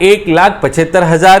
1,75,000،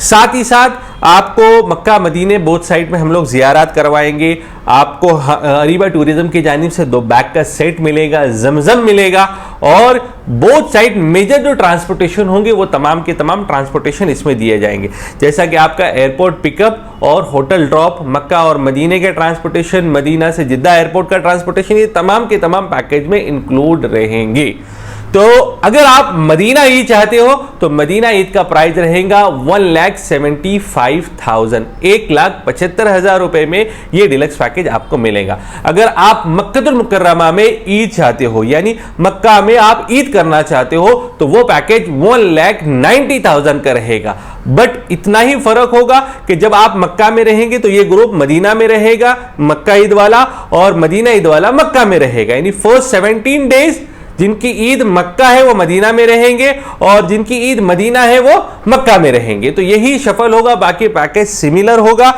साथ ही साथ आपको मक्का मदीने बोथ साइड में हम लोग ज़ियारत करवाएंगे। आपको अरीबा टूरिज्म की जानिब से 2 बैग का सेट मिलेगा, जमजम मिलेगा, और बोथ साइड मेजर जो ट्रांसपोर्टेशन होंगे वो तमाम के तमाम ट्रांसपोर्टेशन इसमें दिए जाएंगे, जैसा कि आपका एयरपोर्ट पिकअप और होटल ड्रॉप, मक्का और मदीने के ट्रांसपोर्टेशन, मदीना से जिद्दा एयरपोर्ट का ट्रांसपोर्टेशन, ये तमाम के तमाम पैकेज में इंक्लूड रहेंगे। तो अगर आप मदीना ईद चाहते हो तो मदीना ईद का प्राइस रहेगा 1,75,000, 1,75,000 रुपए में ये डिलक्स पैकेज आपको मिलेगा। अगर आप मक्कतुल मुकर्रमा में ईद चाहते हो, यानी मक्का में आप ईद करना चाहते हो, तो वो पैकेज 1,90,000 का रहेगा। बट इतना ही फर्क होगा कि जब आप मक्का में रहेंगे तो ये ग्रुप मदीना में रहेगा, मक्का ईद वाला, और मदीना ईद वाला मक्का में रहेगा। यानी फर्स्ट 17 डेज जिनकी ईद मक्का है वो मदीना में रहेंगे, और जिनकी ईद मदीना है वो मक्का में रहेंगे। तो यही शफल होगा, बाकी पैकेज सिमिलर होगा।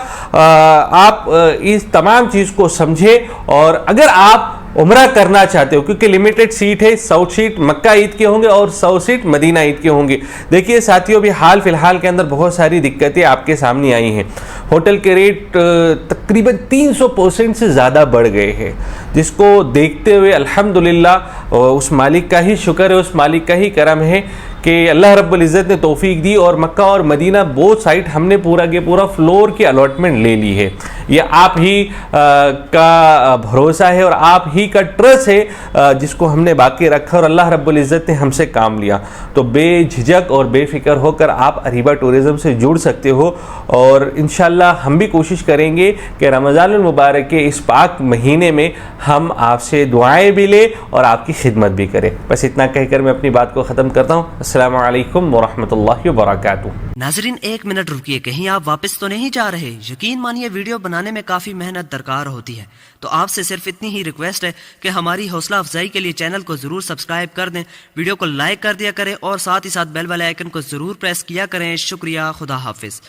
आप इस तमाम चीज को समझे, और अगर आप उम्रा करना चाहते हो, क्योंकि लिमिटेड सीट है, 100 सीट मक्का ईद के होंगे और 100 सीट मदीना ईद के होंगे। देखिए साथियों, भी हाल फिलहाल के अंदर बहुत सारी दिक्कतें आपके सामने आई हैं। होटल के रेट तकरीबन 300% से ज़्यादा बढ़ गए हैं, जिसको देखते हुए अल्हम्दुलिल्लाह उस मालिक का ही शुक्र है, उस मालिक का ही करम है कि अल्लाह रब्बुल इज़्ज़त ने तौफीक दी, और मक्का और मदीना बोथ साइड हमने पूरा के पूरा फ्लोर की अलॉटमेंट ले ली है। ये आप ही का भरोसा है और आप ही का ट्रस्ट है, जिसको हमने बाकी रखा, और अल्लाह रब्बुल इज़्ज़त ने हमसे काम लिया। तो बेझिझक और बेफिक्र होकर आप अरीबा टूरिज़्म से जुड़ सकते हो, और इंशाल्लाह हम भी कोशिश करेंगे कि रमज़ानुल मुबारक के इस पाक महीने में हम आपसे दुआएं भी लें और आपकी खिदमत भी करें। बस इतना कहकर मैं अपनी बात को ख़त्म करता हूँ। अस्सलामु अलैकुम वरहमतुल्लाहि वबरकातुहू। नाजरीन, 1 मिनट रुकिए, कहीं आप वापस तो नहीं जा रहे? यकीन मानिए वीडियो बनाने में काफ़ी मेहनत दरकार होती है, तो आपसे सिर्फ इतनी ही रिक्वेस्ट है कि हमारी हौसला अफजाई के लिए चैनल को ज़रूर सब्सक्राइब कर दें, वीडियो को लाइक कर दिया करें, और साथ ही साथ बेल वाले आइकन को ज़रूर प्रेस किया करें। शुक्रिया, खुदा हाफिज़।